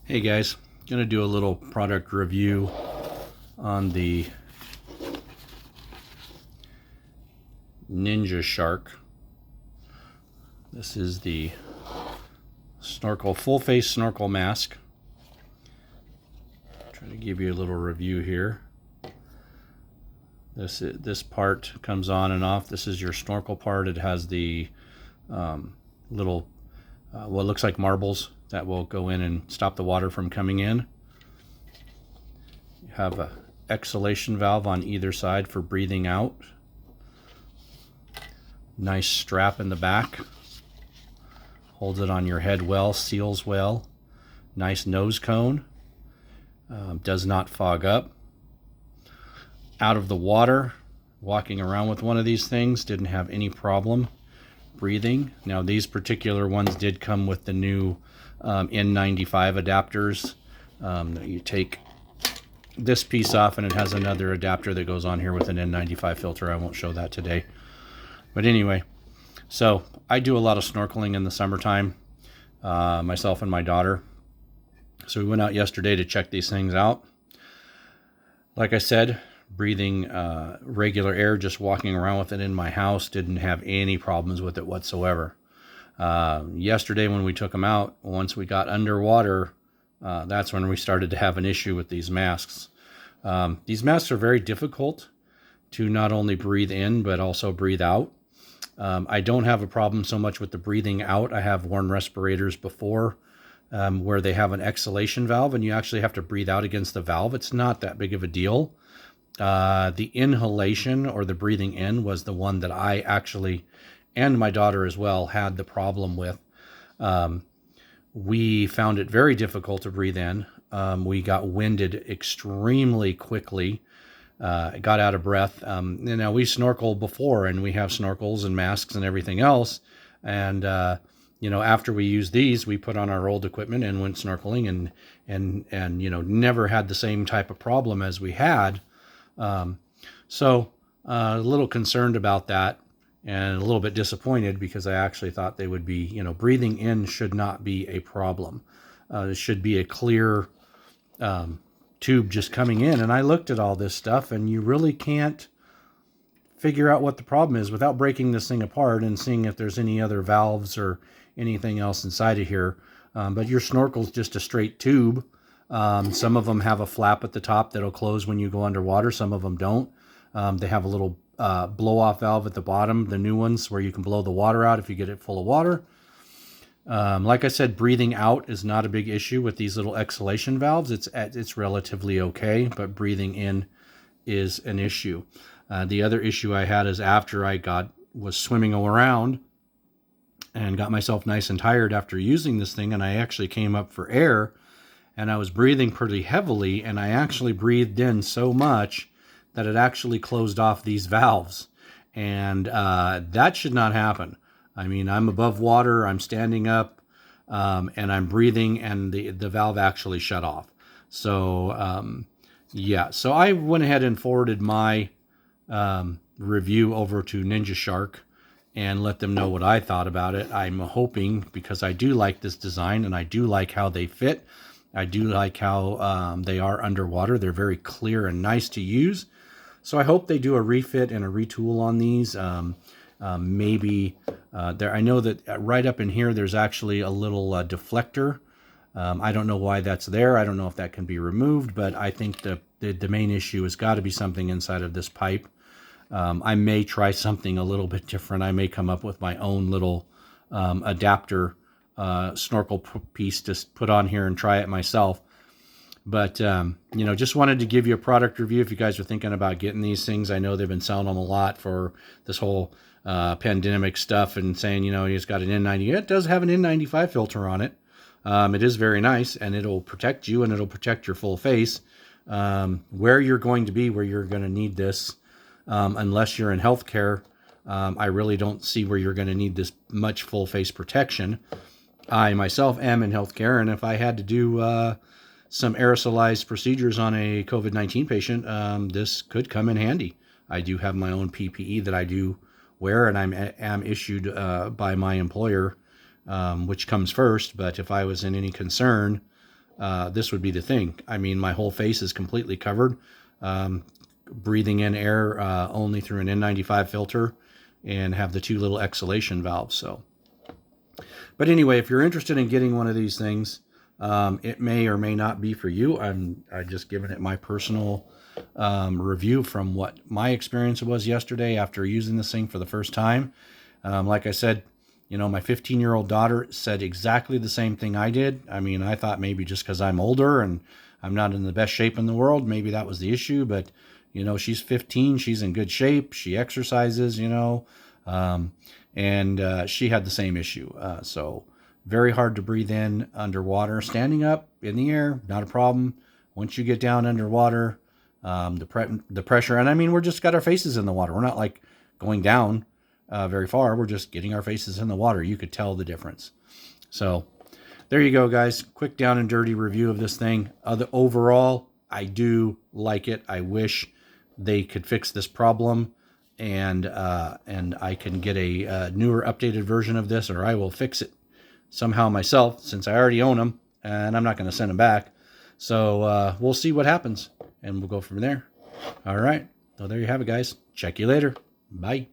Hey guys, gonna do a little product review on the Ninja Shark. This is the full face snorkel mask. Try to give you a little review here. This part comes on and off. This is your snorkel part. It has the little what looks like marbles that will go in and stop the water from coming in. You have a exhalation valve on either side for breathing out. Nice strap in the back. Holds it on your head well, seals well. Nice nose cone. Does not fog up. Out of the water, walking around with one of these things, didn't have any problem breathing. Now these particular ones did come with the new N95 adapters. You take this piece off and it has another adapter that goes on here with an N95 filter. I won't show that today. But anyway, so I do a lot of snorkeling in the summertime, myself and my daughter. So we went out yesterday to check these things out. Like I said, breathing regular air, just walking around with it in my house, didn't have any problems with it whatsoever. Yesterday when we took them out, once we got underwater, that's when we started to have an issue with these masks. These masks are very difficult to not only breathe in, but also breathe out. I don't have a problem so much with the breathing out. I have worn respirators before where they have an exhalation valve and you actually have to breathe out against the valve. It's not that big of a deal. The inhalation or the breathing in was the one that I actually, and my daughter as well, had the problem with. We found it very difficult to breathe in. We got winded extremely quickly. Got out of breath. Now we snorkel before and we have snorkels and masks and everything else. And, after we used these, we put on our old equipment and went snorkeling and never had the same type of problem as we had. So a little concerned about that and a little bit disappointed because I actually thought they would be, breathing in should not be a problem. It should be a clear, tube just coming in. And I looked at all this stuff and you really can't figure out what the problem is without breaking this thing apart and seeing if there's any other valves or anything else inside of here. But your snorkel's just a straight tube. Some of them have a flap at the top that'll close when you go underwater. Some of them don't. They have a little blow-off valve at the bottom, the new ones, where you can blow the water out if you get it full of water. Like I said, breathing out is not a big issue with these little exhalation valves. It's relatively okay, but breathing in is an issue. The other issue I had is after I was swimming around and got myself nice and tired after using this thing, and I actually came up for air, and I was breathing pretty heavily, and I actually breathed in so much that it actually closed off these valves. And that should not happen. I mean, I'm above water, I'm standing up, and I'm breathing, and the valve actually shut off. So, yeah. So I went ahead and forwarded my review over to Ninja Shark and let them know what I thought about it. I'm hoping, because I do like this design, and I do like how they fit. I do like how they are underwater. They're very clear and nice to use. So I hope they do a refit and a retool on these. Maybe I know that right up in here, there's actually a little deflector. I don't know why that's there. I don't know if that can be removed, but I think the main issue has got to be something inside of this pipe. I may try something a little bit different. I may come up with my own little adapter snorkel piece to put on here and try it myself. But, just wanted to give you a product review if you guys are thinking about getting these things. I know they've been selling them a lot for this whole pandemic stuff and saying, it's got an N90. It does have an N95 filter on it. It is very nice, and it'll protect you and it'll protect your full face. Where you're going to be, where you're going to need this, unless you're in healthcare, I really don't see where you're going to need this much full face protection. I myself am in healthcare, and if I had to do some aerosolized procedures on a COVID-19 patient, this could come in handy. I do have my own PPE that I do wear, and I am issued by my employer, which comes first. But if I was in any concern, this would be the thing. I mean, my whole face is completely covered, breathing in air only through an N95 filter, and have the 2 little exhalation valves. So, but anyway, if you're interested in getting one of these things, it may or may not be for you. I'm just giving it my personal review from what my experience was yesterday after using this thing for the first time. Like I said, my 15-year-old daughter said exactly the same thing I did. I mean, I thought maybe just because I'm older and I'm not in the best shape in the world, maybe that was the issue. But, she's 15. She's in good shape. She exercises, and she had the same issue. So very hard to breathe in underwater. Standing up in the air, not a problem. Once you get down underwater, the pressure, and I mean, we're just got our faces in the water. We're not like going down very far. We're just getting our faces in the water. You could tell the difference. So there you go, guys. Quick down and dirty review of this thing. Overall, I do like it. I wish they could fix this problem, and I can get a newer, updated version of this, or I will fix it somehow myself, since I already own them, and I'm not going to send them back. So we'll see what happens, and we'll go from there. All right. So there you have it, guys. Check you later. Bye.